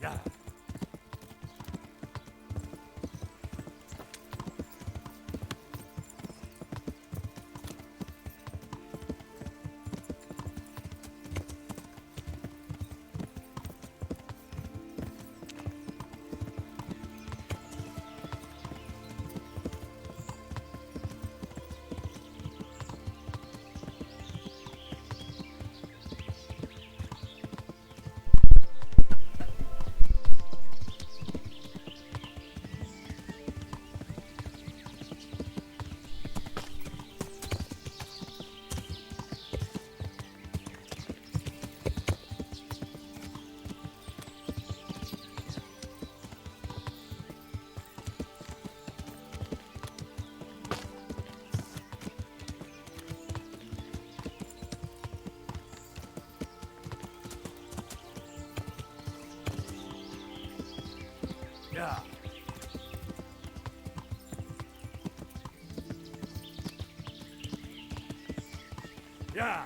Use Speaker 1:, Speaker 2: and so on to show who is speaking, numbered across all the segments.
Speaker 1: Yeah. Yeah. Yeah.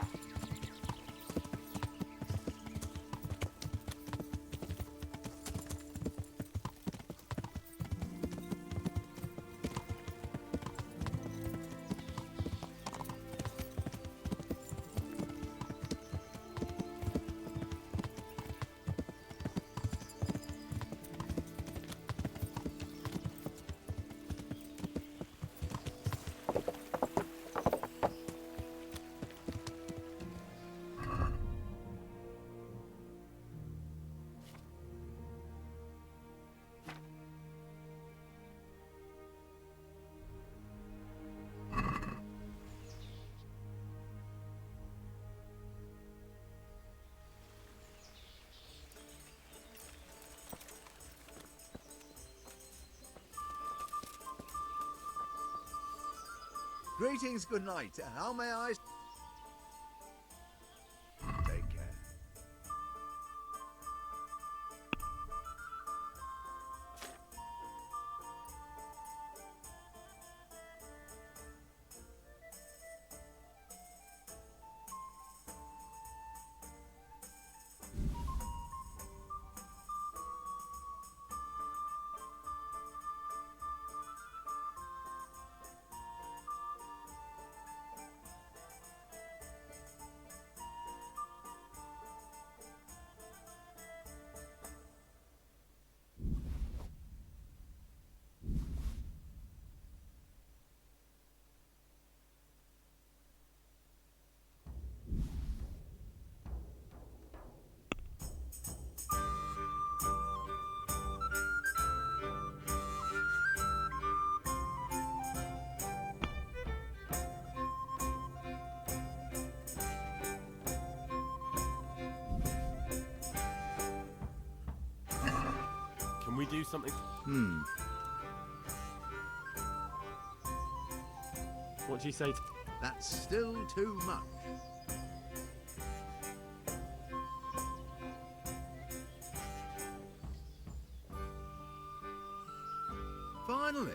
Speaker 2: Greetings, good night. How may I... Take care.
Speaker 1: Can we do something? What do you say?
Speaker 2: That's still too much. Finally.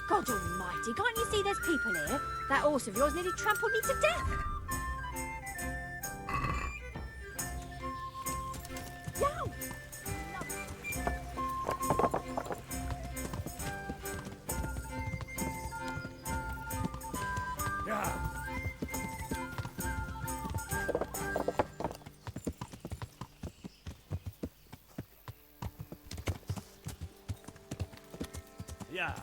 Speaker 3: God almighty, can't you see there's people here? That horse of yours nearly trampled me to death. Yow!
Speaker 1: Yeah. Yeah.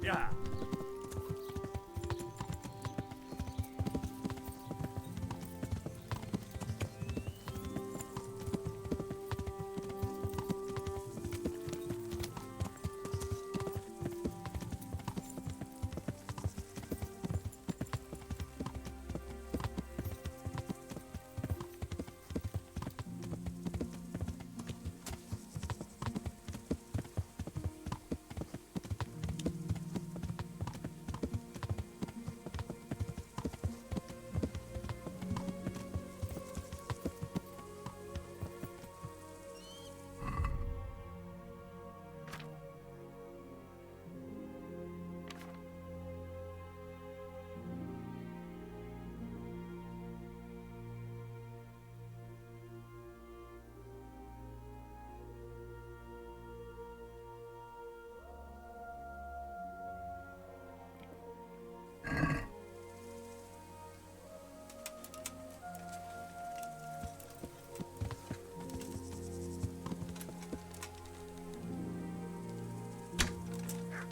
Speaker 1: Yeah.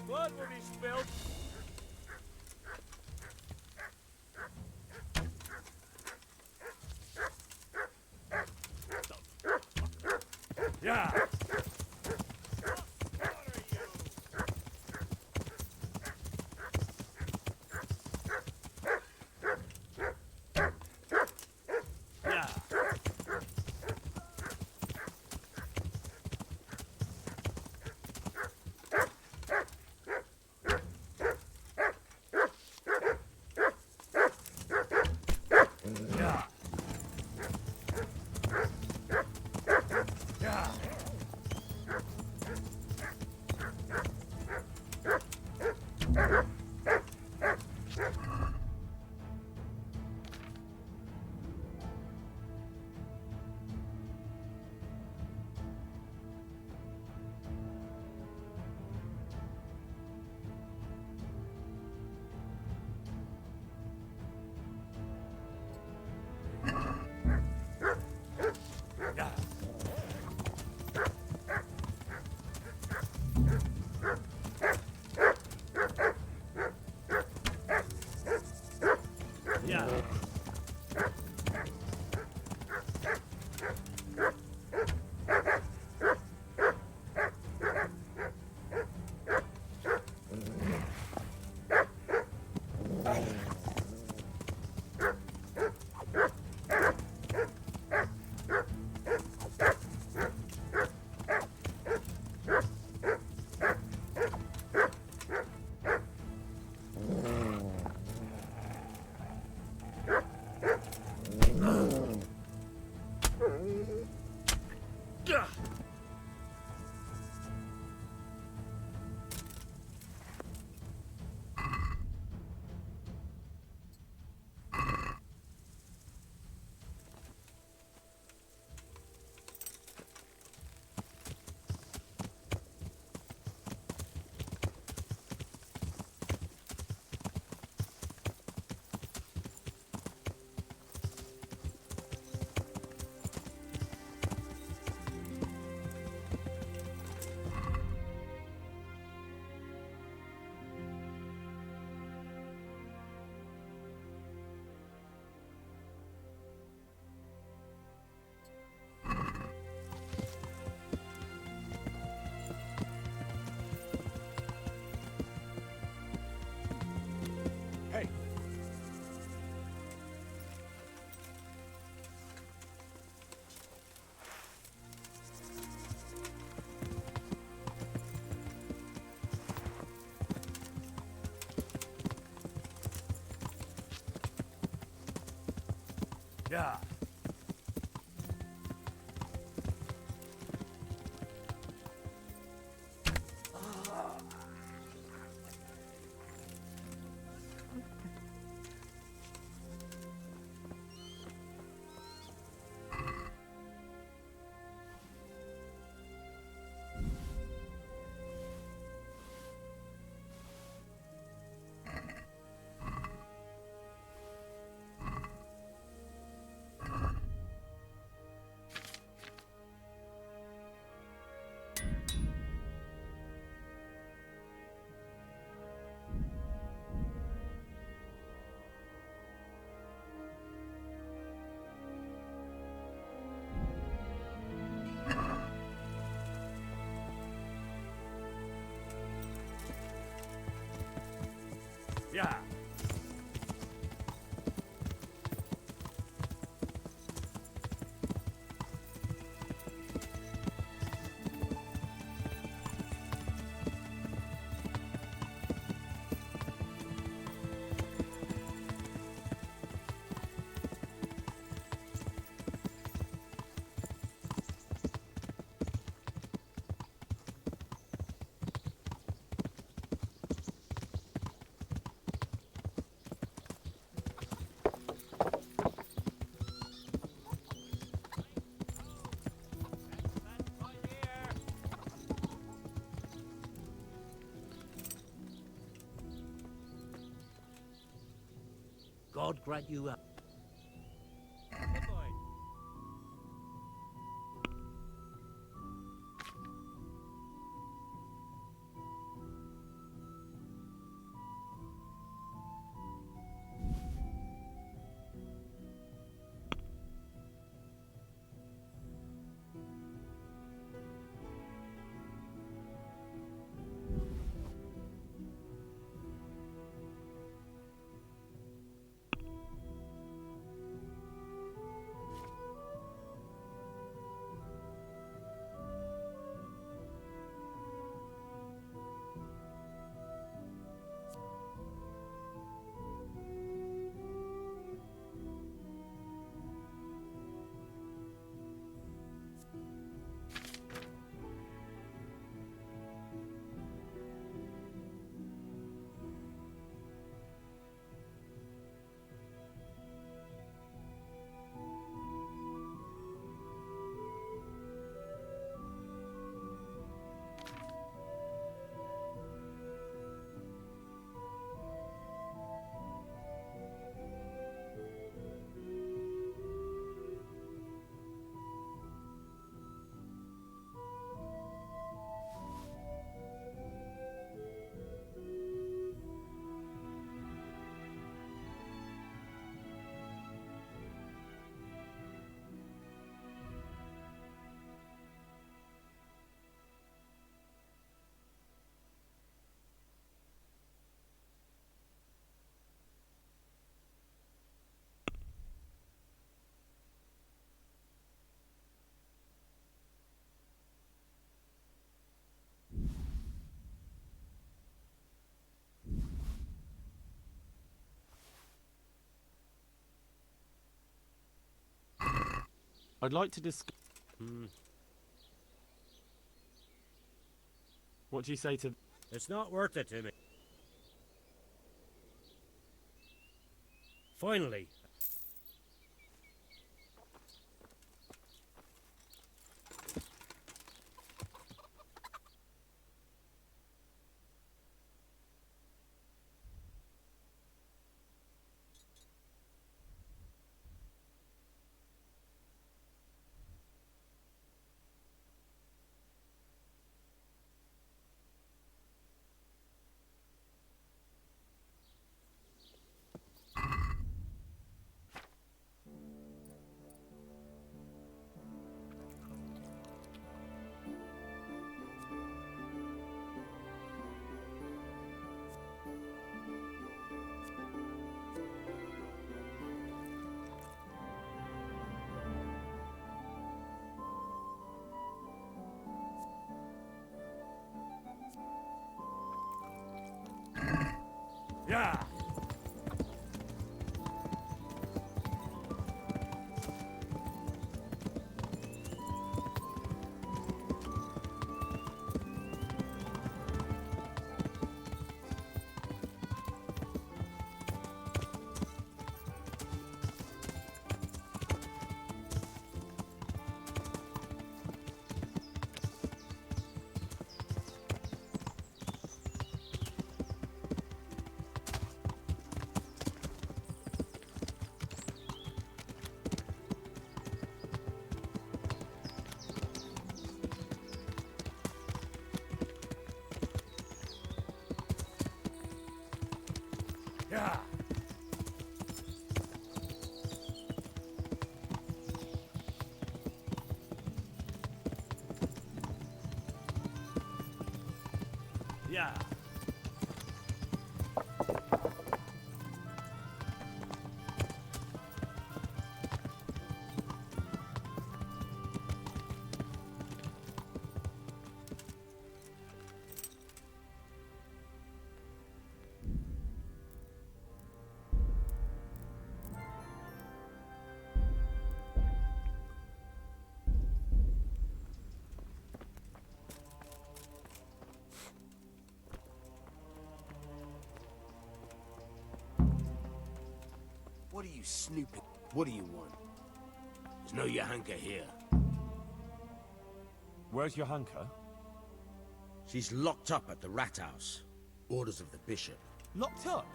Speaker 1: Blood will be spilled. Yeah. Yeah. Yeah. Yeah. Yeah.
Speaker 4: God grant you a...
Speaker 1: Good boy.
Speaker 5: I'd like to discuss... What do you say to...
Speaker 4: It's not worth it to me. Finally.
Speaker 1: Yeah. Yeah. Yeah.
Speaker 6: What are you snooping? What do you want? There's no Johanka here.
Speaker 5: Where's your hanker?
Speaker 6: She's locked up at the rat house. Orders of the bishop.
Speaker 5: Locked up?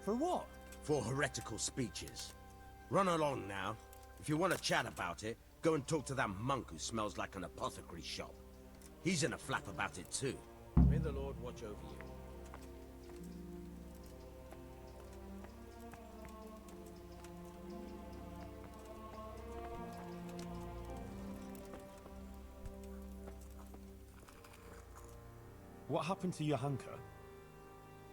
Speaker 5: For what?
Speaker 6: For heretical speeches. Run along now. If you want to chat about it, go and talk to that monk who smells like an apothecary shop. He's in a flap about it too. May the Lord watch over you.
Speaker 5: What happened to your hanker?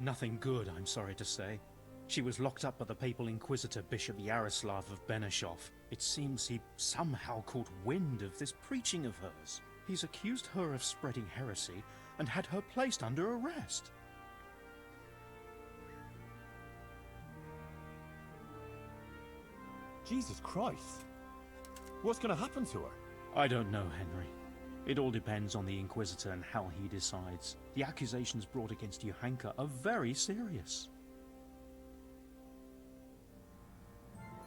Speaker 7: Nothing good, I'm sorry to say. She was locked up by the papal inquisitor Bishop Yaroslav of Benishov. It seems he somehow caught wind of this preaching of hers. He's accused her of spreading heresy and had her placed under arrest.
Speaker 5: Jesus Christ. What's going to happen to her?
Speaker 7: I don't know, Henry. It all depends on the Inquisitor and how he decides. The accusations brought against Johanka are very serious.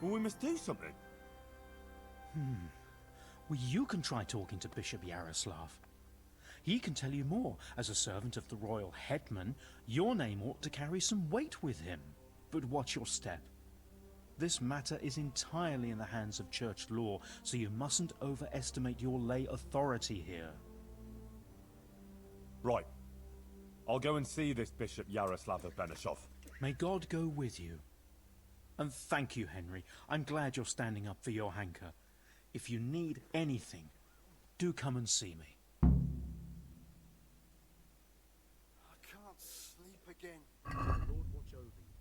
Speaker 5: Well, we must do something.
Speaker 7: Well, you can try talking to Bishop Yaroslav. He can tell you more. As a servant of the royal hetman, your name ought to carry some weight with him. But watch your step. This matter is entirely in the hands of church law, so you mustn't overestimate your lay authority here.
Speaker 5: Right. I'll go and see this Bishop Yaroslav of Benishov.
Speaker 7: May God go with you. And thank you, Henry. I'm glad you're standing up for your hanker. If you need anything, do come and see me.
Speaker 8: I can't sleep again.
Speaker 6: Lord watch over you.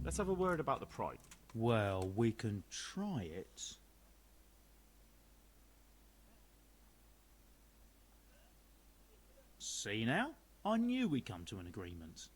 Speaker 5: Let's have a word about the price.
Speaker 7: Well, we can try it. See now? I knew we'd come to an agreement.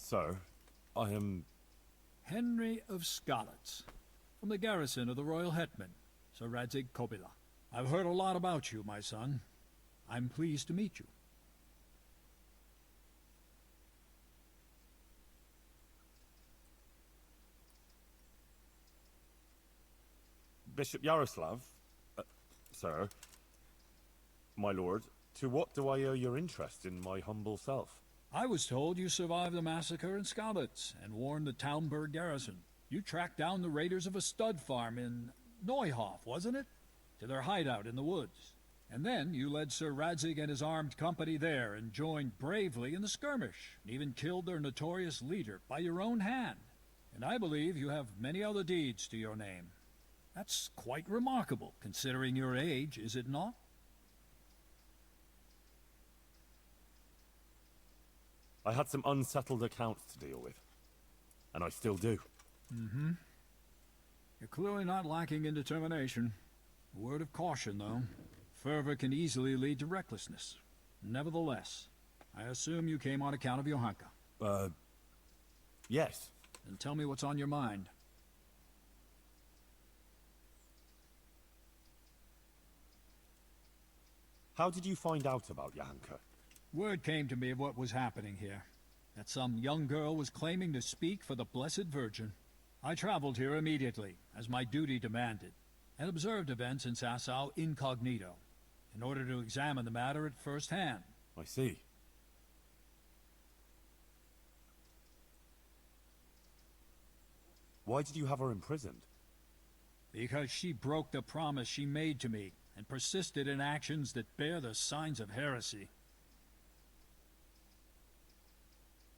Speaker 5: Sir, I am...
Speaker 9: Henry of Scarlets, from the garrison of the Royal Hetman, Sir Radzig Kobyla. I've heard a lot about you, my son. I'm pleased to meet you.
Speaker 5: Bishop Yaroslav? Sir? My lord, to what do I owe your interest in my humble self?
Speaker 9: I was told you survived the massacre in Scarlets and warned the Townburg garrison. You tracked down the raiders of a stud farm in Neuhof, wasn't it? To their hideout in the woods. And then you led Sir Radzig and his armed company there and joined bravely in the skirmish, and even killed their notorious leader by your own hand. And I believe you have many other deeds to your name. That's quite remarkable, considering your age, is it not?
Speaker 5: I had some unsettled accounts to deal with. And I still do.
Speaker 9: Mm-hmm. You're clearly not lacking in determination. A word of caution, though. Fervor can easily lead to recklessness. Nevertheless, I assume you came on account of Johanka.
Speaker 5: Yes.
Speaker 9: Then tell me what's on your mind.
Speaker 5: How did you find out about Johanka?
Speaker 9: Word came to me of what was happening here. That some young girl was claiming to speak for the Blessed Virgin. I traveled here immediately, as my duty demanded, and observed events in Sasau incognito, in order to examine the matter at first hand.
Speaker 5: I see. Why did you have her imprisoned?
Speaker 9: Because she broke the promise she made to me, and persisted in actions that bear the signs of heresy.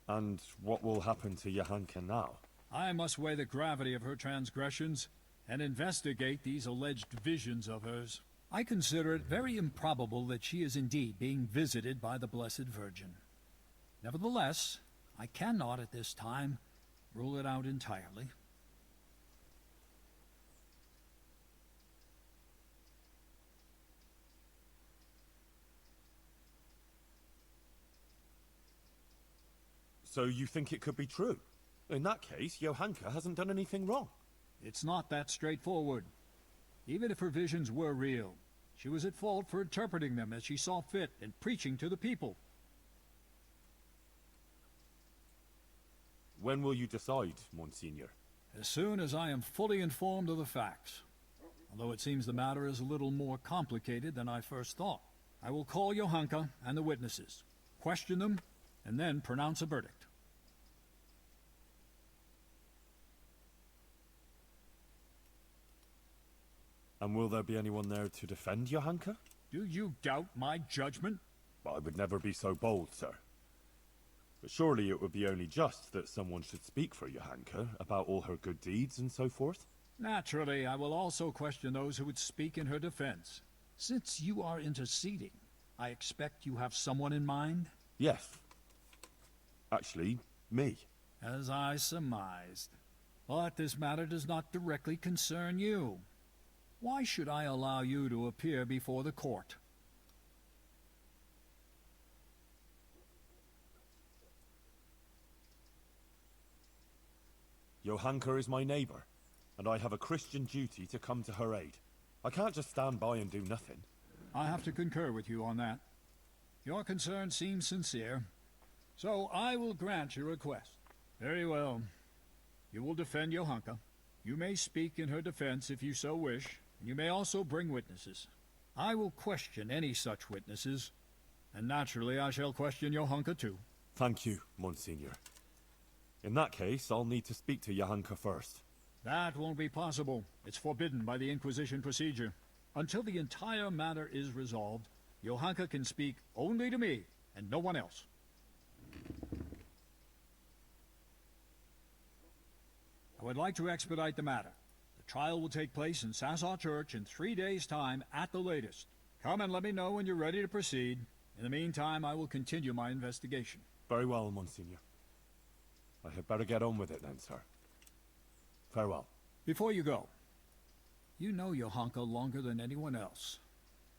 Speaker 5: And what will happen to Johanka now?
Speaker 9: I must weigh the gravity of her transgressions, and investigate these alleged visions of hers. I consider it very improbable that she is indeed being visited by the Blessed Virgin. Nevertheless, I cannot at this time rule it out entirely.
Speaker 5: So you think it could be true? In that case, Johanka hasn't done anything wrong.
Speaker 9: It's not that straightforward. Even if her visions were real, she was at fault for interpreting them as she saw fit and preaching to the people.
Speaker 5: When will you decide, Monsignor?
Speaker 9: As soon as I am fully informed of the facts. Although it seems the matter is a little more complicated than I first thought. I will call Johanka and the witnesses, question them, and then pronounce a verdict.
Speaker 5: And will there be anyone there to defend Johanka?
Speaker 9: Do you doubt my judgment?
Speaker 5: I would never be so bold, sir. But surely it would be only just that someone should speak for Johanka about all her good deeds and so forth?
Speaker 9: Naturally, I will also question those who would speak in her defense. Since you are interceding, I expect you have someone in mind?
Speaker 5: Yes. Actually, me.
Speaker 9: As I surmised. But this matter does not directly concern you. Why should I allow you to appear before the court?
Speaker 5: Johanka is my neighbor, and I have a Christian duty to come to her aid. I can't just stand by and do nothing.
Speaker 9: I have to concur with you on that. Your concern seems sincere, so I will grant your request. Very well. You will defend Johanka. You may speak in her defense if you so wish, and you may also bring witnesses. I will question any such witnesses, and naturally I shall question Johanka too.
Speaker 5: Thank you, Monsignor. In that case, I'll need to speak to Johanka first.
Speaker 9: That won't be possible. It's forbidden by the Inquisition procedure. Until the entire matter is resolved, Johanka can speak only to me, and no one else. I would like to expedite the matter. The trial will take place in Sasau Church in 3 days' time at the latest. Come and let me know when you're ready to proceed. In the meantime, I will continue my investigation.
Speaker 5: Very well, Monsignor. I had better get on with it then, sir. Farewell.
Speaker 9: Before you go, you know Johanka longer than anyone else.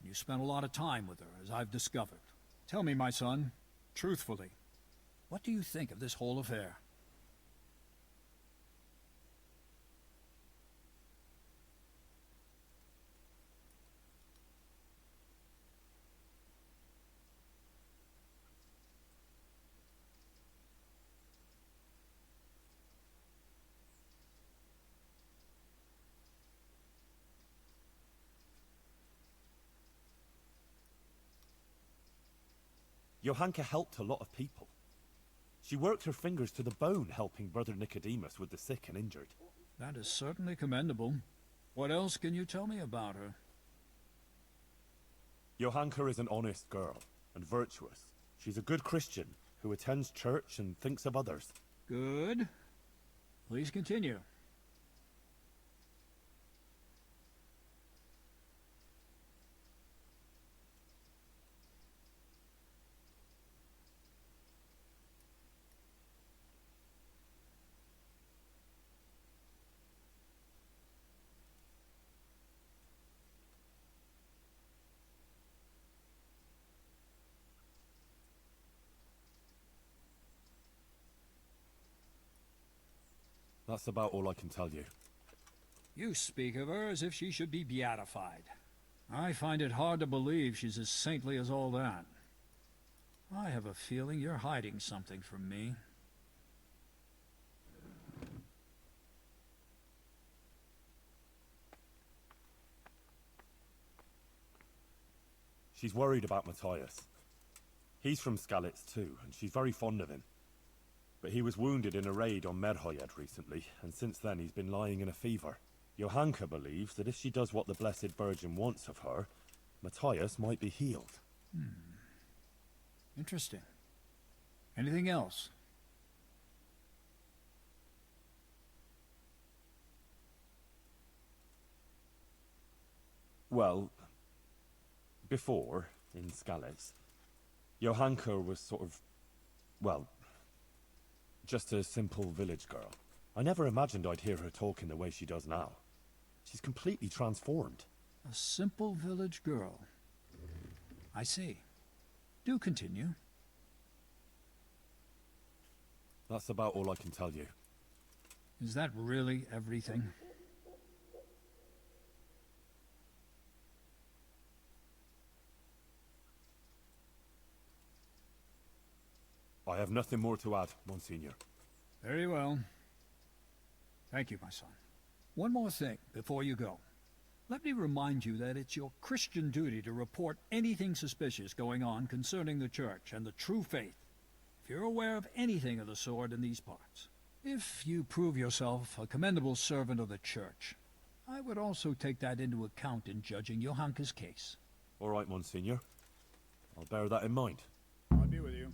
Speaker 9: You spent a lot of time with her, as I've discovered. Tell me, my son, truthfully, What do you think of this whole affair?
Speaker 5: Johanka helped a lot of people. She worked her fingers to the bone helping Brother Nicodemus with the sick and injured.
Speaker 9: That is certainly commendable. What else can you tell me about her?
Speaker 5: Johanka is an honest girl and virtuous. She's a good Christian who attends church and thinks of others.
Speaker 9: Good. Please continue.
Speaker 5: That's about all I can tell you.
Speaker 9: You speak of her as if she should be beatified. I find it hard to believe she's as saintly as all that. I have a feeling you're hiding something from me.
Speaker 5: She's worried about Matthias. He's from Skalitz too, and she's very fond of him. But he was wounded in a raid on Merhojed recently, and since then he's been lying in a fever. Johanka believes that if she does what the Blessed Virgin wants of her, Matthias might be healed.
Speaker 9: Interesting. Anything else?
Speaker 5: Well, before, in Skalitz, Johanka was sort of, well, just a simple village girl. I never imagined I'd hear her talk in the way she does now. She's completely transformed.
Speaker 9: A simple village girl. I see. Do continue.
Speaker 5: That's about all I can tell you.
Speaker 9: Is that really everything?
Speaker 5: I have nothing more to add, Monsignor.
Speaker 9: Very well. Thank you, my son. One more thing before you go. Let me remind you that it's your Christian duty to report anything suspicious going on concerning the Church and the true faith, if you're aware of anything of the sort in these parts. If you prove yourself a commendable servant of the Church, I would also take that into account in judging Johanka's case.
Speaker 5: All right, Monsignor. I'll bear that in mind.
Speaker 9: I'll be with you.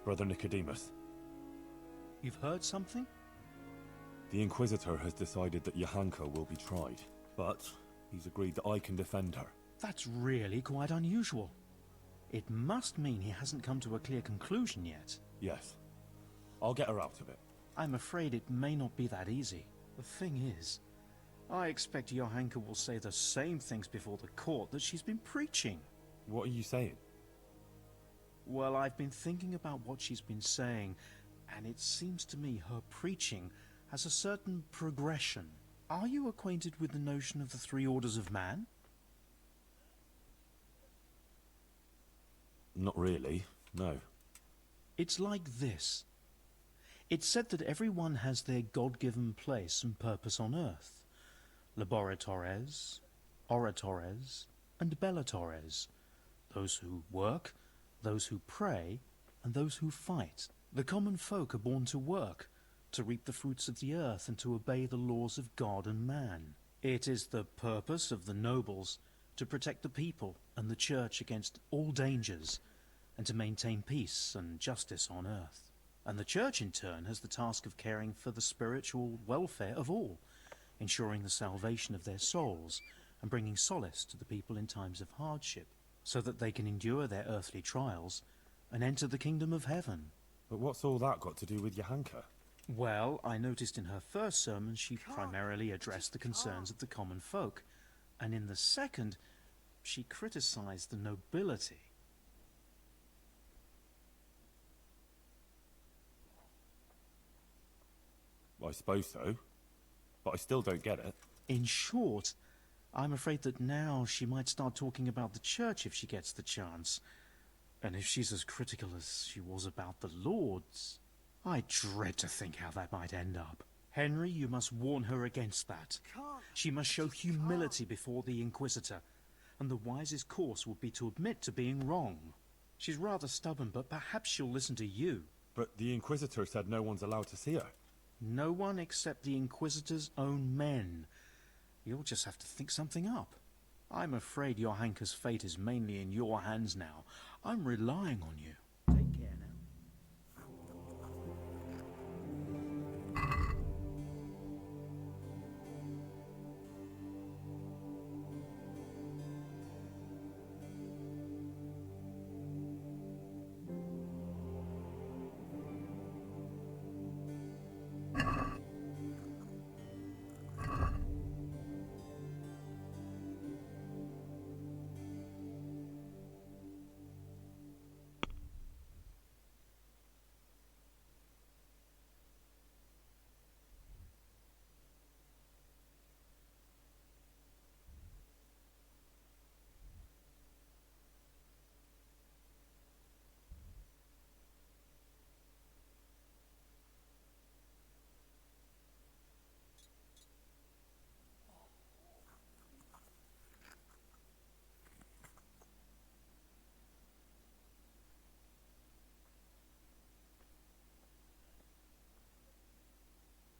Speaker 5: Brother Nicodemus,
Speaker 7: You've heard something?
Speaker 5: the Inquisitor has decided that Johanka will be tried, but he's agreed that I can defend her.
Speaker 7: That's really quite unusual. It must mean he hasn't come to a clear conclusion yet.
Speaker 5: Yes. I'll get her out of it.
Speaker 7: I'm afraid it may not be that easy. The thing is, I expect Johanka will say the same things before the court that she's been preaching.
Speaker 5: What are you saying?
Speaker 7: Well, I've been thinking about what she's been saying, and it seems to me her preaching has a certain progression. Are you acquainted with the notion of the three orders of man?
Speaker 5: Not really, no.
Speaker 7: It's like this. It's said that everyone has their God-given place and purpose on earth. Laboratores, oratores, and bellatores. Those who work, those who pray, and those who fight. The common folk are born to work, to reap the fruits of the earth, and to obey the laws of God and man. It is the purpose of the nobles to protect the people and the church against all dangers, and to maintain peace and justice on earth. And the church, in turn, has the task of caring for the spiritual welfare of all, ensuring the salvation of their souls, and bringing solace to the people in times of hardship, so that they can endure their earthly trials and enter the kingdom of heaven.
Speaker 5: But what's all that got to do with Johanka?
Speaker 7: Well, I noticed in her first sermon she primarily addressed the concerns of the common folk, and in the second, she criticized the nobility.
Speaker 5: I suppose so, but I still don't get it.
Speaker 7: In short, I'm afraid that now she might start talking about the church if she gets the chance. And if she's as critical as she was about the lords, I dread to think how that might end up. Henry, you must warn her against that. She must show humility before the Inquisitor, and the wisest course would be to admit to being wrong. She's rather stubborn, but perhaps she'll listen to you.
Speaker 5: But the Inquisitor said no one's allowed to see her.
Speaker 7: No one except the Inquisitor's own men. You'll just have to think something up. I'm afraid Johanka's fate is mainly in your hands now. I'm relying on you. Take care now.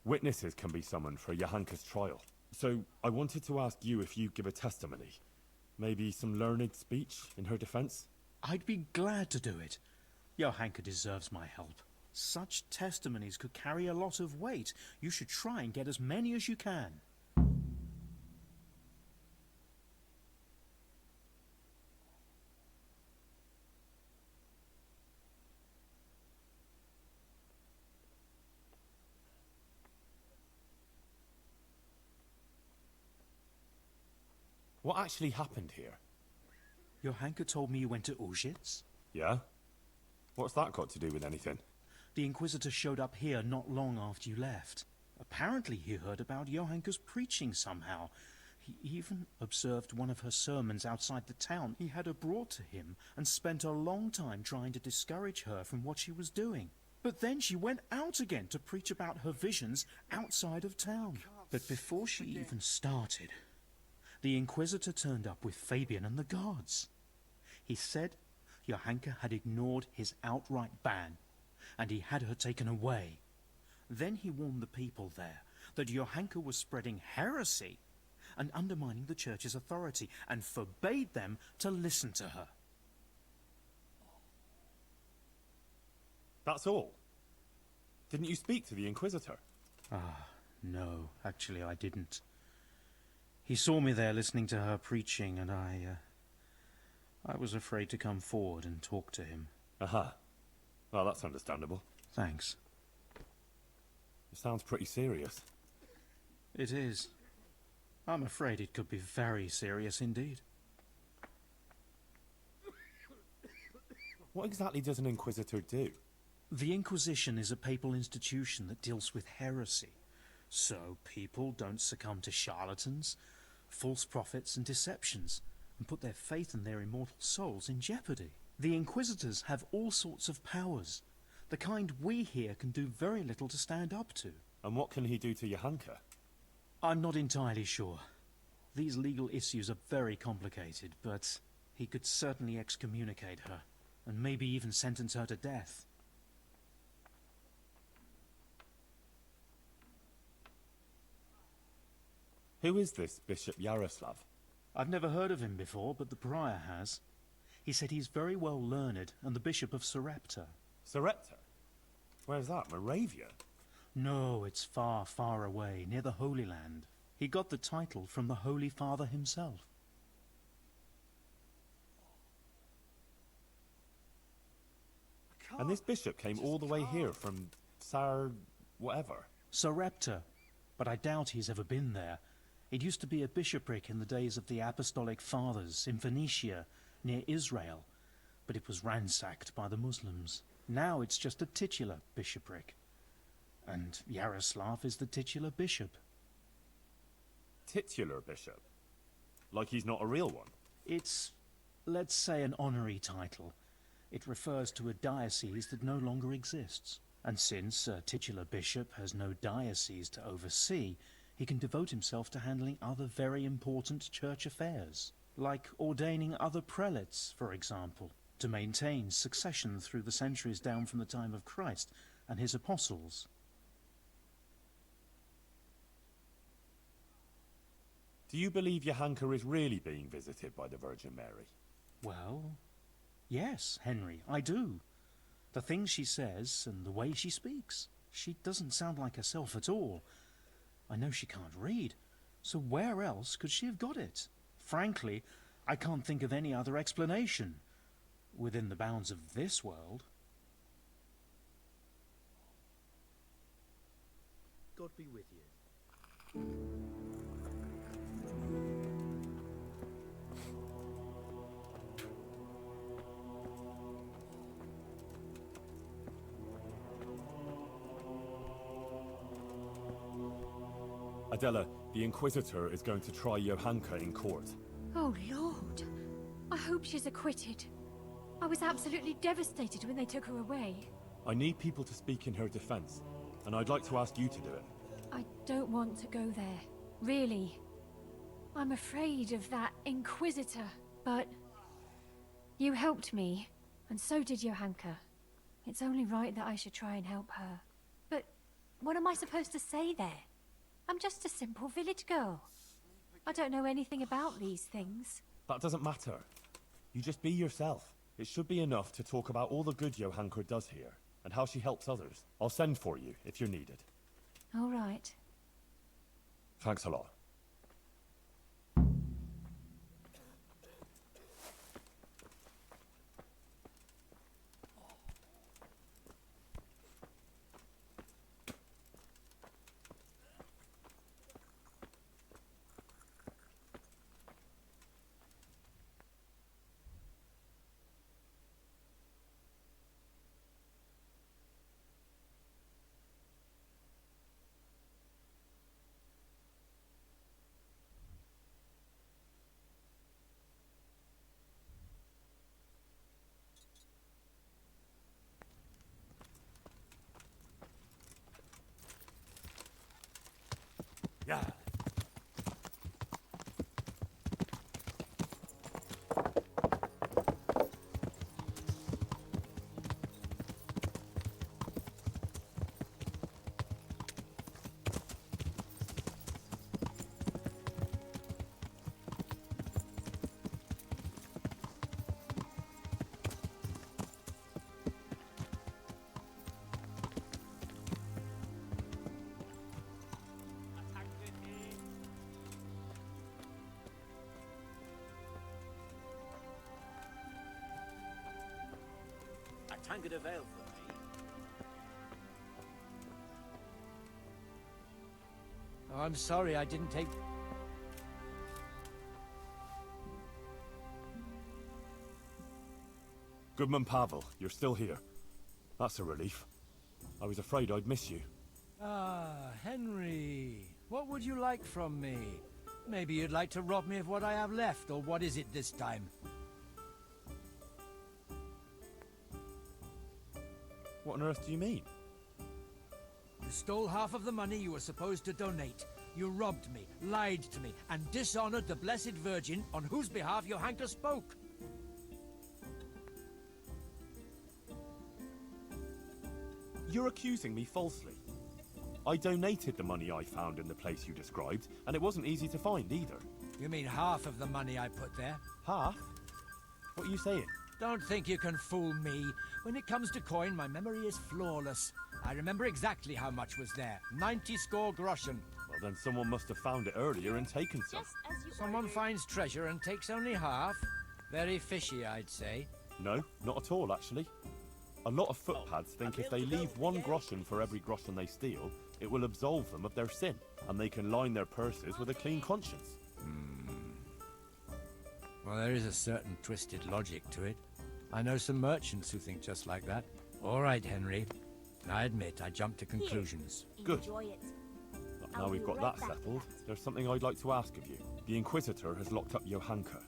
Speaker 5: Witnesses can be summoned for Johanka's trial. So I wanted to ask you if you'd give a testimony. Maybe some learned speech in her defense?
Speaker 7: I'd be glad to do it. Johanka deserves my help. Such testimonies could carry a lot of weight. You should try and get as many as you can.
Speaker 5: What actually happened here?
Speaker 7: Johanka told me you went to Auschwitz.
Speaker 5: Yeah? What's that got to do with anything?
Speaker 7: The Inquisitor showed up here not long after you left. Apparently he heard about Johanka's preaching somehow. He even observed one of her sermons outside the town. He had her brought to him and spent a long time trying to discourage her from what she was doing. But then she went out again to preach about her visions outside of town. But before she even started, the Inquisitor turned up with Fabian and the guards. He said Johanka had ignored his outright ban, and he had her taken away. Then he warned the people there that Johanka was spreading heresy and undermining the church's authority, and forbade them to listen to her.
Speaker 5: That's all? Didn't you speak to the Inquisitor?
Speaker 7: No, actually I didn't. He saw me there listening to her preaching, and I was afraid to come forward and talk to him.
Speaker 5: Aha. Well, that's understandable.
Speaker 7: Thanks.
Speaker 5: It sounds pretty serious.
Speaker 7: It is. I'm afraid it could be very serious indeed.
Speaker 5: What exactly does an Inquisitor do?
Speaker 7: The Inquisition is a papal institution that deals with heresy, so people don't succumb to charlatans, false prophets and deceptions, and put their faith and their immortal souls in jeopardy. The Inquisitors have all sorts of powers, the kind we here can do very little to stand up to.
Speaker 5: And what can he do to Johanka?
Speaker 7: I'm not entirely sure. These legal issues are very complicated, but he could certainly excommunicate her, and maybe even sentence her to death.
Speaker 5: Who is this Bishop Yaroslav?
Speaker 7: I've never heard of him before, but the prior has. He said he's very well learned, and the Bishop of Sarepta.
Speaker 5: Sarepta? Where's that, Moravia?
Speaker 7: No, it's far, far away, near the Holy Land. He got the title from the Holy Father himself.
Speaker 5: And this bishop came all the way here from whatever.
Speaker 7: Sarepta, but I doubt he's ever been there. It used to be a bishopric in the days of the Apostolic Fathers in Phoenicia, near Israel, but it was ransacked by the Muslims. Now it's just a titular bishopric, and Yaroslav is the titular bishop.
Speaker 5: Titular bishop? Like he's not a real one?
Speaker 7: It's, let's say, an honorary title. It refers to a diocese that no longer exists. And since a titular bishop has no diocese to oversee, he can devote himself to handling other very important church affairs, like ordaining other prelates, for example, to maintain succession through the centuries down from the time of Christ and his apostles.
Speaker 5: Do you believe Johanka is really being visited by the Virgin Mary?
Speaker 7: Well, yes, Henry, I do. The things she says and the way she speaks. She doesn't sound like herself at all. I know she can't read, so where else could she have got it? Frankly, I can't think of any other explanation, within the bounds of this world.
Speaker 4: God be with you.
Speaker 5: Adela, the Inquisitor is going to try Johanka in court.
Speaker 3: Oh, Lord. I hope she's acquitted. I was absolutely devastated when they took her away.
Speaker 5: I need people to speak in her defense, and I'd like to ask you to do it.
Speaker 3: I don't want to go there. Really. I'm afraid of that Inquisitor. But you helped me, and so did Johanka. It's only right that I should try and help her. But what am I supposed to say there? I'm just a simple village girl. I don't know anything about these things.
Speaker 5: That doesn't matter. You just be yourself. It should be enough to talk about all the good Johanka does here, and how she helps others. I'll send for you, if you're needed.
Speaker 3: All right.
Speaker 5: Thanks a lot.
Speaker 1: Yeah.
Speaker 4: A tankard of ale for me.
Speaker 10: I'm sorry I didn't take...
Speaker 5: Goodman Pavel, you're still here. That's a relief. I was afraid I'd miss you.
Speaker 10: Ah, Henry. What would you like from me? Maybe you'd like to rob me of what I have left, or what is it this time?
Speaker 5: What on earth do you mean?
Speaker 10: You stole half of the money you were supposed to donate. You robbed me, lied to me, and dishonored the Blessed Virgin on whose behalf your hanker spoke.
Speaker 5: You're accusing me falsely. I donated the money I found in the place you described, and it wasn't easy to find either.
Speaker 10: You mean half of the money I put there?
Speaker 5: Half? What are you saying?
Speaker 10: Don't think you can fool me. When it comes to coin, my memory is flawless. I remember exactly how much was there. 90 score groschen.
Speaker 5: Well, then someone must have found it earlier and taken some.
Speaker 10: Someone finds treasure and takes only half? Very fishy, I'd say.
Speaker 5: No, not at all, actually. A lot of footpads think if they leave 1 groschen for every groschen they steal, it will absolve them of their sin, and they can line their purses with a clean conscience.
Speaker 10: Well, there is a certain twisted logic to it. I know some merchants who think just like that. All right, Henry. I admit I jumped to conclusions.
Speaker 5: Good. Now we've got that settled, there's something I'd like to ask of you. The Inquisitor has locked up Johanka.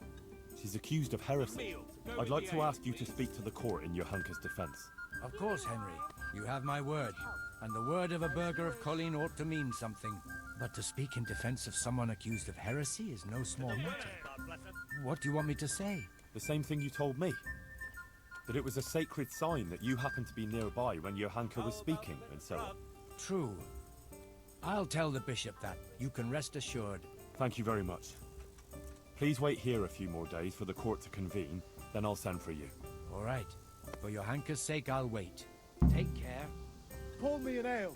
Speaker 5: She's accused of heresy. I'd like to ask you to speak to the court in Johanka's defense.
Speaker 10: Of course, Henry. You have my word. And the word of a burgher of Colleen ought to mean something. But to speak in defense of someone accused of heresy is no small matter. What do you want me to say?
Speaker 5: The same thing you told me. That it was a sacred sign that you happened to be nearby when Johanka was speaking, and so on.
Speaker 10: True. I'll tell the bishop that. You can rest assured.
Speaker 5: Thank you very much. Please wait here a few more days for the court to convene, then I'll send for you.
Speaker 10: All right. For Johanka's sake, I'll wait. Take care.
Speaker 8: Pour me an ale.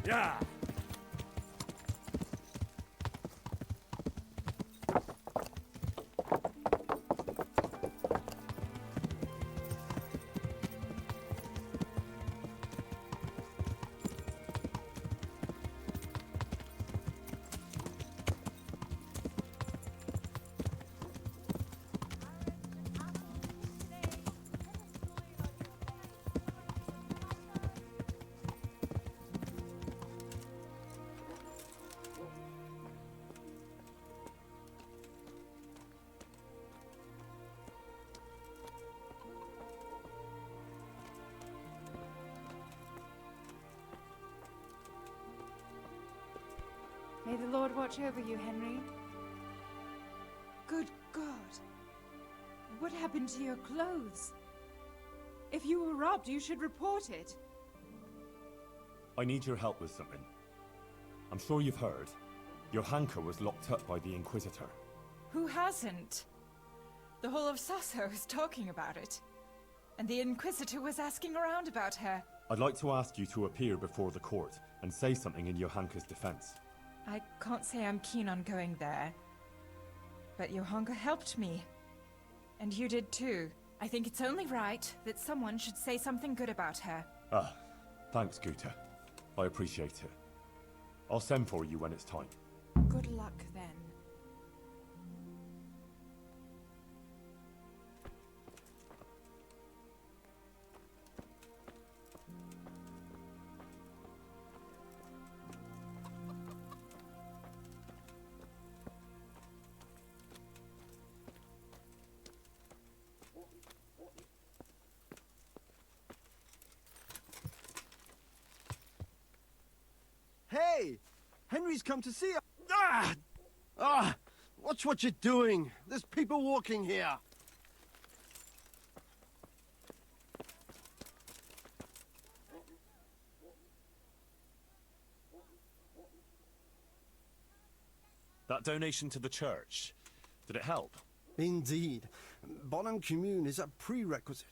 Speaker 1: Yeah!
Speaker 3: May the Lord watch over you, Henry. Good God. What happened to your clothes? If you were robbed, you should report it.
Speaker 5: I need your help with something. I'm sure you've heard. Johanka was locked up by the Inquisitor.
Speaker 11: Who hasn't? The whole of Sasso is talking about it. And the Inquisitor was asking around about her.
Speaker 5: I'd like to ask you to appear before the court and say something in Johanka's defense.
Speaker 11: I can't say I'm keen on going there. But Johanka helped me. And you did too. I think it's only right that someone should say something good about her.
Speaker 5: Ah, thanks, Guta. I appreciate it. I'll send for you when it's time.
Speaker 11: Good luck then.
Speaker 8: Hey! Henry's come to see us. Ah! Ah! Watch what you're doing. There's people walking here.
Speaker 5: That donation to the church, did it help?
Speaker 8: Indeed. Bonum commune is a prerequisite,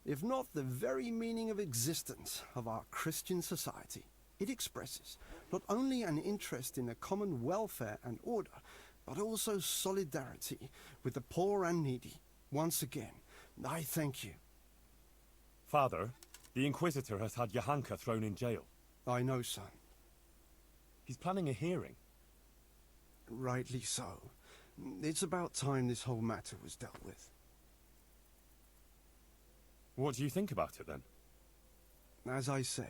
Speaker 8: if not the very meaning of existence of our Christian society. It expresses not only an interest in the common welfare and order, but also solidarity with the poor and needy. Once again, I thank you.
Speaker 5: Father, the Inquisitor has had Johanka thrown in jail.
Speaker 8: I know, son.
Speaker 5: He's planning a hearing.
Speaker 8: Rightly so. It's about time this whole matter was dealt with.
Speaker 5: What do you think about it, then?
Speaker 8: As I say,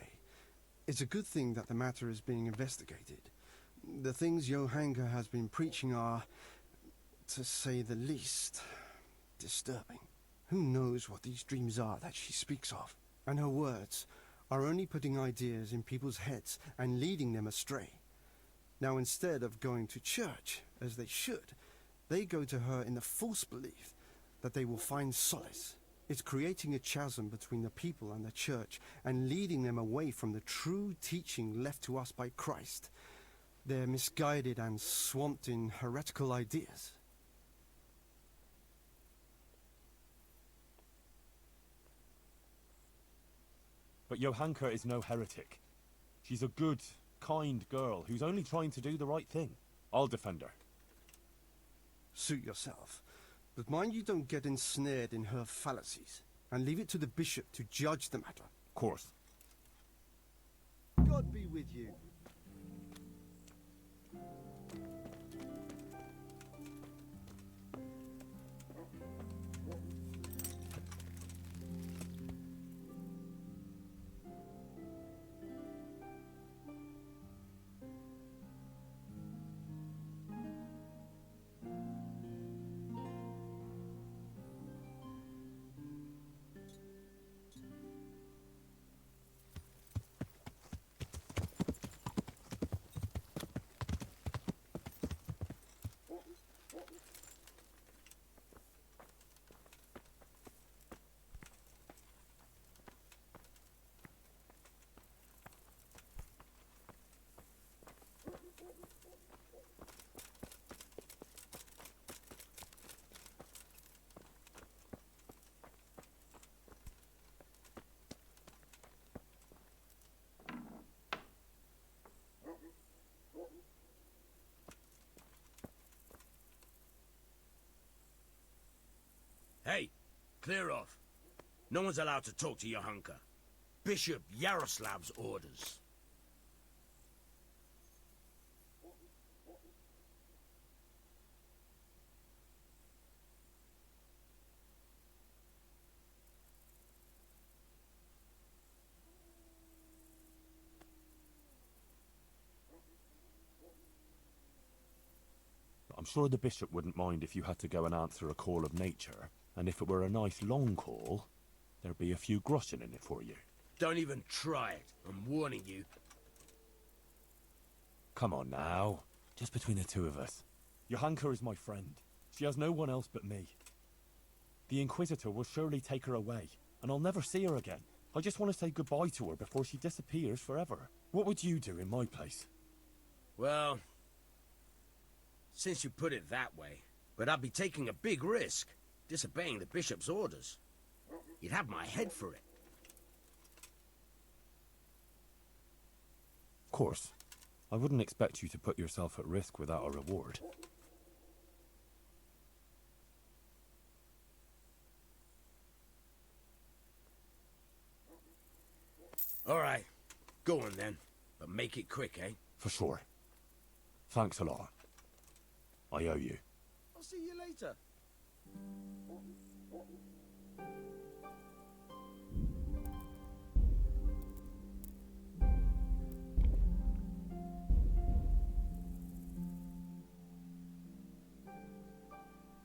Speaker 8: it's a good thing that the matter is being investigated. The things Johanka has been preaching are, to say the least, disturbing. Who knows what these dreams are that she speaks of? And her words are only putting ideas in people's heads and leading them astray. Now, instead of going to church, as they should, they go to her in the false belief that they will find solace. It's creating a chasm between the people and the church and leading them away from the true teaching left to us by Christ. They're misguided and swamped in heretical ideas.
Speaker 5: But Johanka is no heretic. She's a good, kind girl who's only trying to do the right thing. I'll defend her.
Speaker 8: Suit yourself. But mind you don't get ensnared in her fallacies, and leave it to the bishop to judge the matter.
Speaker 5: Of course.
Speaker 8: God be with you.
Speaker 6: Hey, clear off. No one's allowed to talk to Johanka. Bishop Yaroslav's orders.
Speaker 5: I'm sure the bishop wouldn't mind if you had to go and answer a call of nature. And if it were a nice long call, there'd be a few groschen in it for you.
Speaker 6: Don't even try it. I'm warning you.
Speaker 5: Come on now. Just between the two of us. Johanka is my friend. She has no one else but me. The Inquisitor will surely take her away, and I'll never see her again. I just want to say goodbye to her before she disappears forever. What would you do in my place?
Speaker 6: Well, since you put it that way, but I'd be taking a big risk. Disobeying the bishop's orders. You'd have my head for it.
Speaker 5: Of course. I wouldn't expect you to put yourself at risk without a reward.
Speaker 6: All right. Go on then. But make it quick, eh?
Speaker 5: For sure. Thanks a lot. I owe you.
Speaker 6: I'll see you later.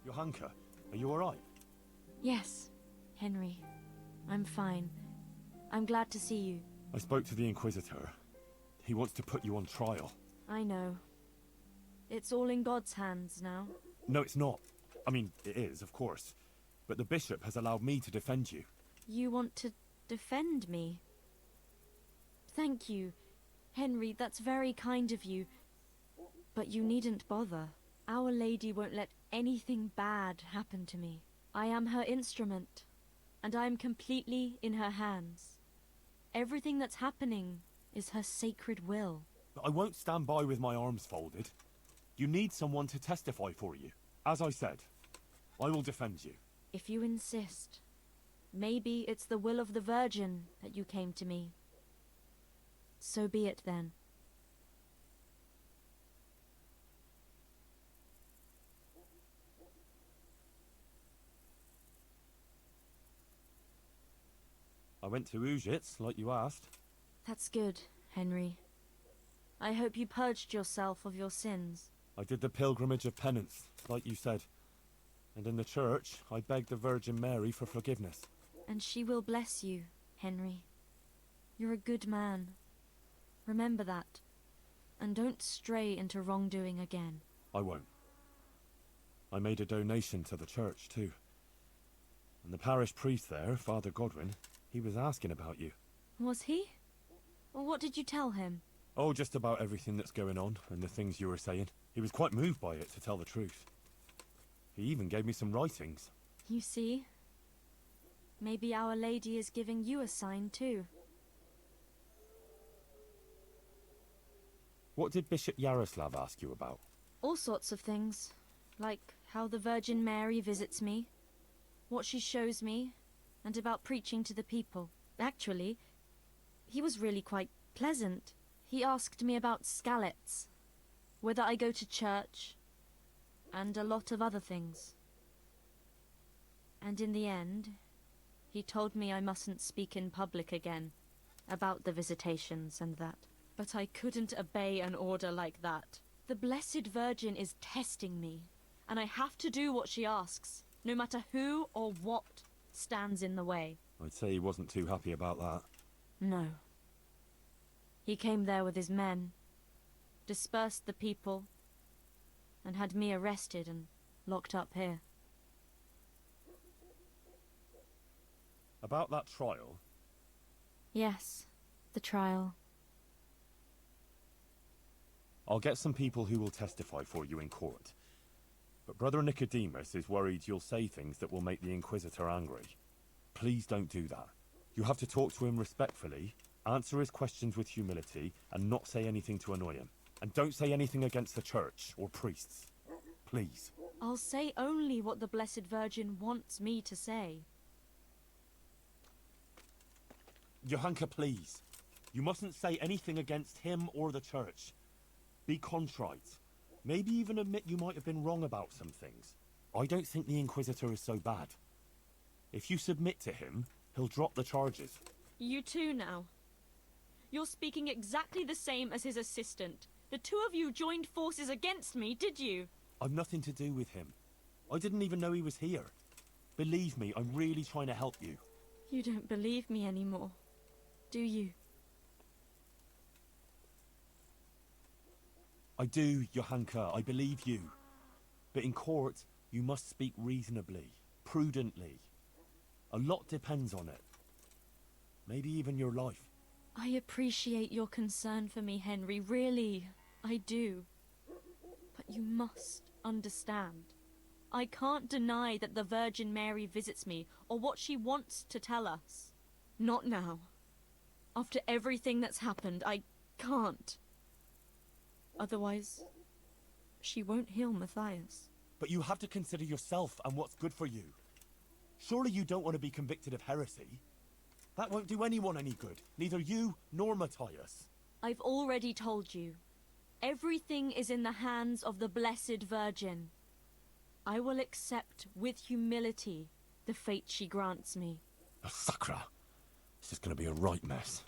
Speaker 5: Johanka, are you alright?
Speaker 12: Yes, Henry. I'm fine. I'm glad to see you.
Speaker 5: I spoke to the Inquisitor. He wants to put you on trial.
Speaker 12: I know. It's all in God's hands now.
Speaker 5: No, it's not. I mean, it is, of course. But the bishop has allowed me to defend you.
Speaker 12: You want to defend me? Thank you. Henry, that's very kind of you. But you needn't bother. Our Lady won't let anything bad happen to me. I am her instrument, and I am completely in her hands. Everything that's happening is her sacred will.
Speaker 5: But I won't stand by with my arms folded. You need someone to testify for you. As I said, I will defend you.
Speaker 12: If you insist, maybe it's the will of the Virgin that you came to me. So be it then.
Speaker 5: I went to Ujits, like you asked.
Speaker 12: That's good, Henry. I hope you purged yourself of your sins.
Speaker 5: I did the pilgrimage of penance, like you said. And in the church, I begged the Virgin Mary for forgiveness.
Speaker 12: And she will bless you, Henry. You're a good man. Remember that. And don't stray into wrongdoing again.
Speaker 5: I won't. I made a donation to the church, too. And the parish priest there, Father Godwin, he was asking about you.
Speaker 12: Was he? What did you tell him?
Speaker 5: Oh, just about everything that's going on, and the things you were saying. He was quite moved by it, to tell the truth. He even gave me some writings.
Speaker 12: You see? Maybe Our Lady is giving you a sign, too.
Speaker 5: What did Bishop Yaroslav ask you about?
Speaker 12: All sorts of things. Like how the Virgin Mary visits me, what she shows me, and about preaching to the people. Actually, he was really quite pleasant. He asked me about Skalitz, whether I go to church, and a lot of other things. And in the end, he told me I mustn't speak in public again about the visitations and that. But I couldn't obey an order like that. The Blessed Virgin is testing me, and I have to do what she asks, no matter who or what stands in the way.
Speaker 5: I'd say he wasn't too happy about that.
Speaker 12: No. He came there with his men, dispersed the people, and had me arrested and locked up here.
Speaker 5: About that trial?
Speaker 12: Yes, the trial.
Speaker 5: I'll get some people who will testify for you in court. But Brother Nicodemus is worried you'll say things that will make the Inquisitor angry. Please don't do that. You have to talk to him respectfully, answer his questions with humility, and not say anything to annoy him. And don't say anything against the church or priests. Please.
Speaker 12: I'll say only what the Blessed Virgin wants me to say.
Speaker 5: Johanka, please. You mustn't say anything against him or the church. Be contrite. Maybe even admit you might have been wrong about some things. I don't think the Inquisitor is so bad. If you submit to him, he'll drop the charges.
Speaker 12: You too now. You're speaking exactly the same as his assistant. The two of you joined forces against me, did you?
Speaker 5: I've nothing to do with him. I didn't even know he was here. Believe me, I'm really trying to help you.
Speaker 12: You don't believe me anymore, do you?
Speaker 5: I do, Johanka, I believe you. But in court, you must speak reasonably, prudently. A lot depends on it. Maybe even your life.
Speaker 12: I appreciate your concern for me, Henry, really, I do. But you must understand. I can't deny that the Virgin Mary visits me, or what she wants to tell us. Not now. After everything that's happened, I can't. Otherwise, she won't heal Matthias.
Speaker 5: But you have to consider yourself and what's good for you. Surely you don't want to be convicted of heresy? That won't do anyone any good, neither you nor Matthias.
Speaker 12: I've already told you. Everything is in the hands of the Blessed Virgin. I will accept with humility the fate she grants me.
Speaker 5: Oh, Sakra! This is going to be a right mess.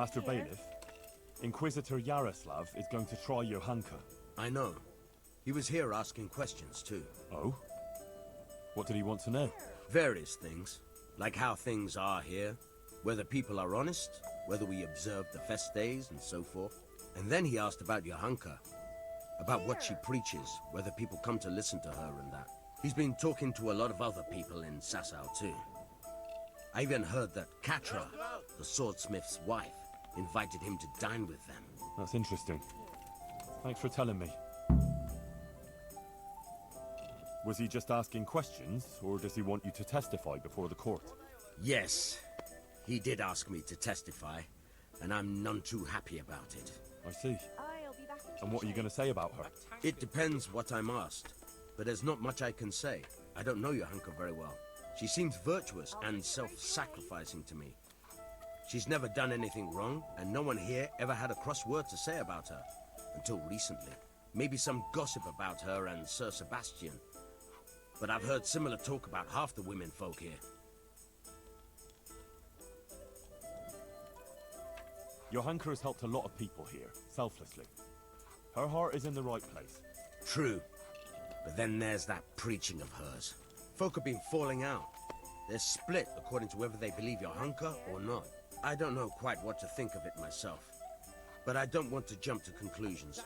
Speaker 5: Master Bailiff, Inquisitor Yaroslav is going to try Johanka.
Speaker 6: I know. He was here asking questions, too.
Speaker 5: Oh? What did he want to know?
Speaker 6: Various things. Like how things are here, whether people are honest, whether we observe the fest days, and so forth. And then he asked about Johanka. About what she preaches, whether people come to listen to her and that. He's been talking to a lot of other people in Sasau, too. I even heard that Katra, the swordsmith's wife, invited him to dine with them.
Speaker 5: That's interesting. Thanks for telling me. Was he just asking questions, or does he want you to testify before the court?
Speaker 6: Yes. He did ask me to testify, and I'm none too happy about it.
Speaker 5: I see. And what are you going to say about her?
Speaker 6: It depends what I'm asked, but there's not much I can say. I don't know Johanka very well. She seems virtuous and self-sacrificing to me. She's never done anything wrong, and no one here ever had a cross word to say about her. Until recently. Maybe some gossip about her and Sir Sebastian. But I've heard similar talk about half the women folk here.
Speaker 5: Johanka has helped a lot of people here, selflessly. Her heart is in the right place.
Speaker 6: True. But then there's that preaching of hers. Folk have been falling out. They're split according to whether they believe Johanka or not. I don't know quite what to think of it myself. But I don't want to jump to conclusions.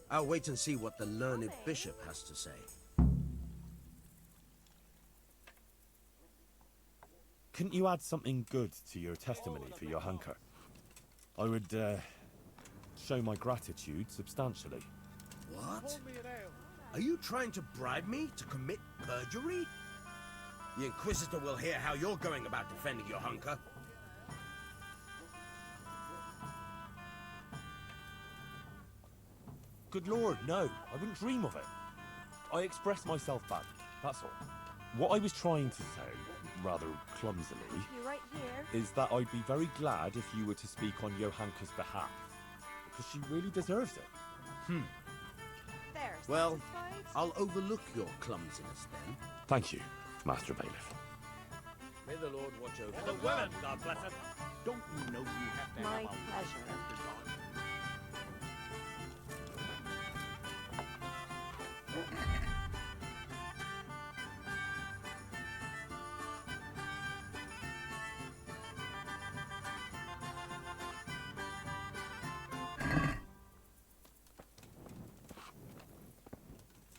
Speaker 6: I'll wait and see what the learned bishop has to say.
Speaker 5: Couldn't you add something good to your testimony for Johanka? I would, show my gratitude substantially.
Speaker 6: What? Are you trying to bribe me to commit perjury? The Inquisitor will hear how you're going about defending Johanka.
Speaker 5: Good lord, no. I wouldn't dream of it. I expressed myself badly, that's all. What I was trying to say, rather clumsily, is that I'd be very glad if you were to speak on Johanka's behalf. Because she really deserves it.
Speaker 6: Well, I'll overlook your clumsiness then.
Speaker 5: Thank you, Master Bailiff.
Speaker 6: May the Lord watch over
Speaker 1: And the women, God bless them.
Speaker 4: Don't you know you have to
Speaker 13: My
Speaker 4: have a
Speaker 13: pleasure.
Speaker 4: after dark?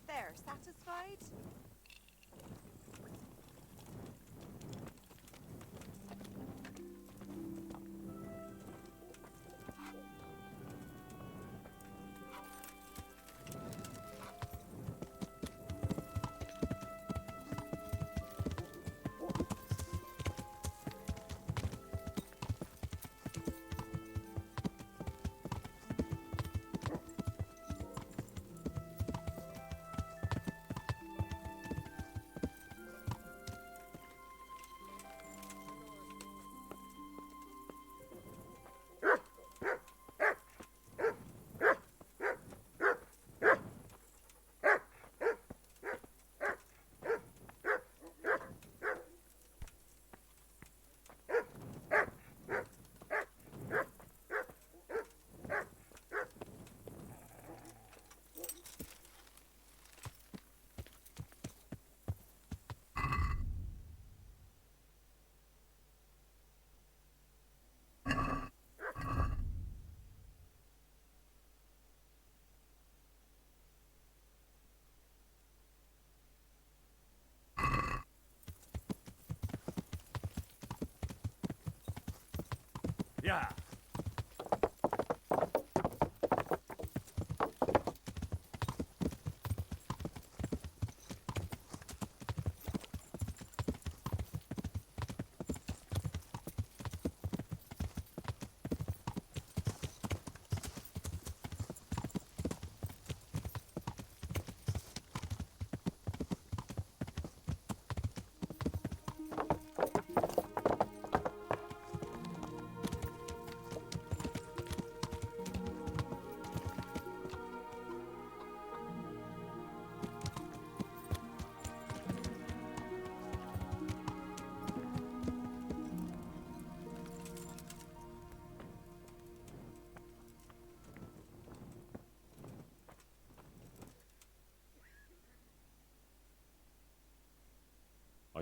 Speaker 13: There, satisfied?
Speaker 1: Yeah.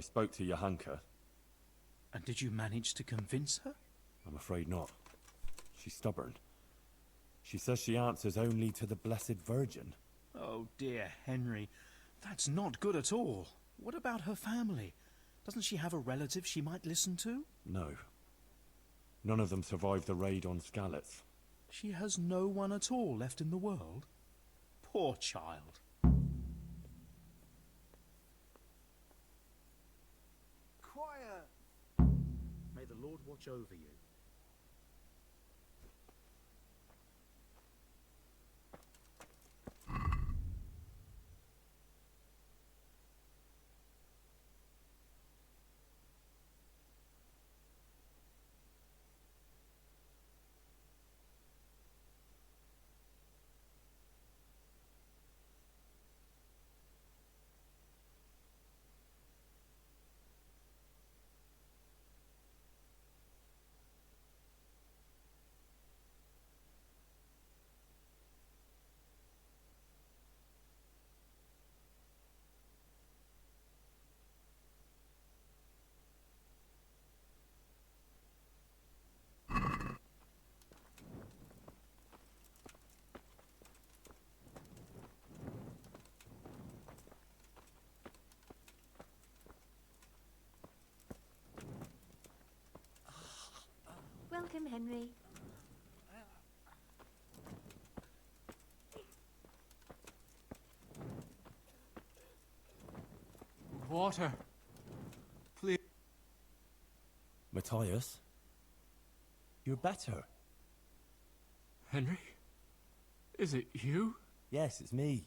Speaker 5: I spoke to Johanka.
Speaker 7: And did you manage to convince her?
Speaker 5: I'm afraid not. She's stubborn. She says she answers only to the Blessed Virgin.
Speaker 7: Oh dear, Henry. That's not good at all. What about her family? Doesn't she have a relative she might listen to?
Speaker 5: No. None of them survived the raid on Skalitz.
Speaker 7: She has no one at all left in the world? Poor child.
Speaker 2: Quiet.
Speaker 4: May the Lord watch over you.
Speaker 3: Welcome, Henry.
Speaker 13: Water. Please.
Speaker 5: Matthias? You're better.
Speaker 13: Henry? Is it you?
Speaker 5: Yes, it's me.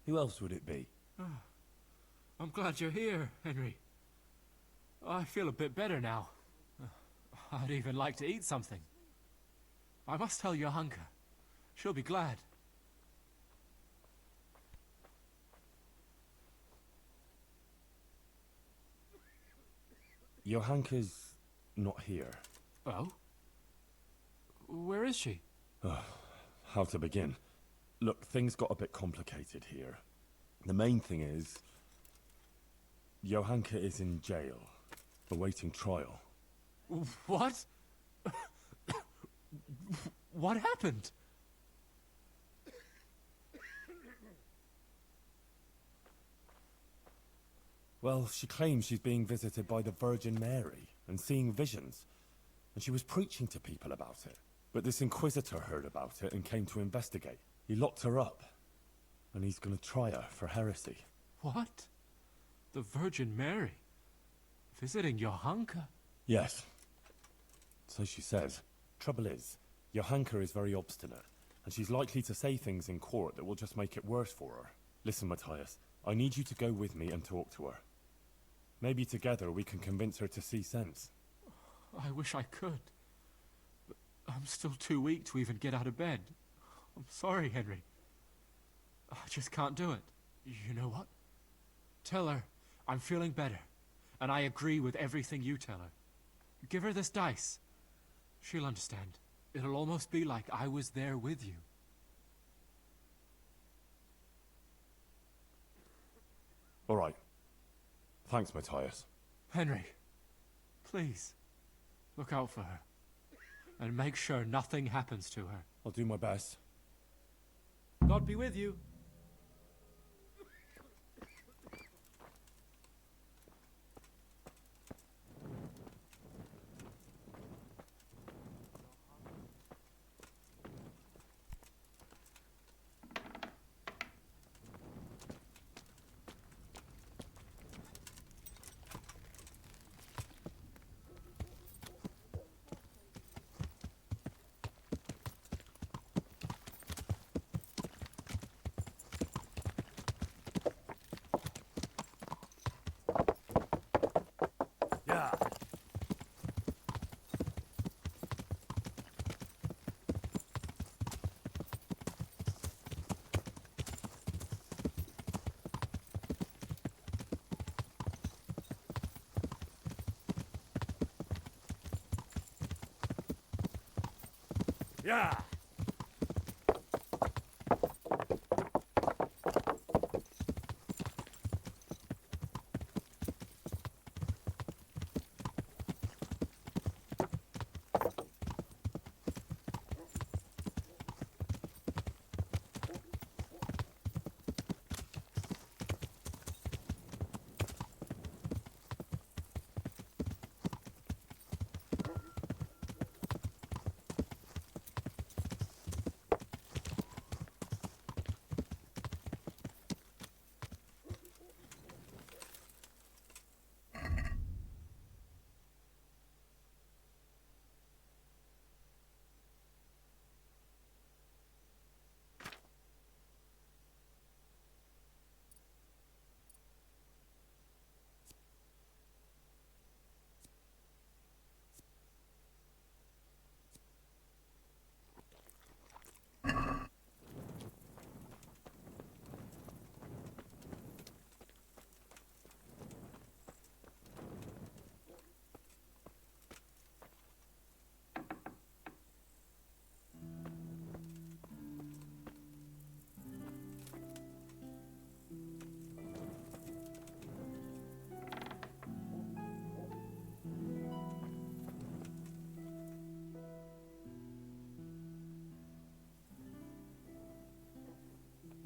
Speaker 5: Who else would it be?
Speaker 13: I'm glad you're here, Henry. I feel a bit better now. I'd even like to eat something. I must tell Johanka. She'll be glad.
Speaker 5: Johanka's not here.
Speaker 13: Oh? Where is she?
Speaker 5: How to begin? Look, things got a bit complicated here. The main thing is... Johanka is in jail, awaiting trial.
Speaker 13: What? What happened?
Speaker 5: Well, she claims she's being visited by the Virgin Mary and seeing visions. And she was preaching to people about it. But this Inquisitor heard about it and came to investigate. He locked her up. And he's gonna try her for heresy.
Speaker 13: What? The Virgin Mary? Visiting Johanka?
Speaker 5: Yes. So she says. Trouble is, Johanka is very obstinate. And she's likely to say things in court that will just make it worse for her. Listen, Matthias, I need you to go with me and talk to her. Maybe together we can convince her to see sense.
Speaker 13: I wish I could. But I'm still too weak to even get out of bed. I'm sorry, Henry. I just can't do it. You know what? Tell her I'm feeling better, and I agree with everything you tell her. Give her this dice. She'll understand. It'll almost be like I was there with you.
Speaker 5: All right. Thanks, Matthias.
Speaker 13: Henry, please, look out for her. And make sure nothing happens to her.
Speaker 5: I'll do my best.
Speaker 13: God be with you.
Speaker 1: Yeah. Yeah.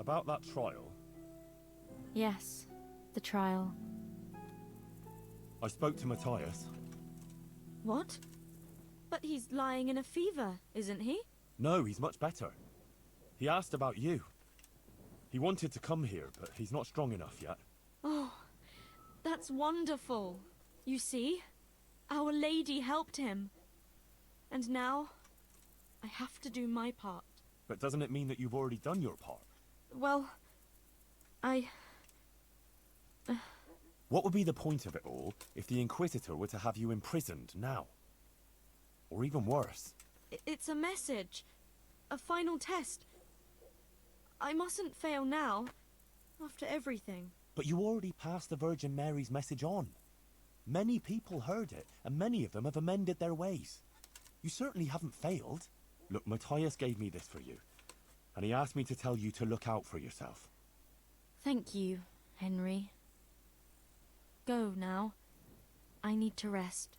Speaker 5: About that trial,
Speaker 12: Yes, the trial.
Speaker 5: I spoke to Matthias.
Speaker 12: What? But he's lying in a fever, isn't he?
Speaker 5: No, he's much better. He asked about you. He wanted to come here, but he's not strong enough yet.
Speaker 12: Oh, that's wonderful. You see, Our Lady helped him. And now, I have to do my part.
Speaker 5: But doesn't it mean that you've already done your part?
Speaker 12: Well,
Speaker 5: What would be the point of it all if the Inquisitor were to have you imprisoned now? Or even worse?
Speaker 12: It's a message. A final test. I mustn't fail now, after everything.
Speaker 5: But you already passed the Virgin Mary's message on. Many people heard it, and many of them have amended their ways. You certainly haven't failed. Look, Matthias gave me this for you, and he asked me to tell you to look out for yourself.
Speaker 12: Thank you, Henry. Go now. I need to rest.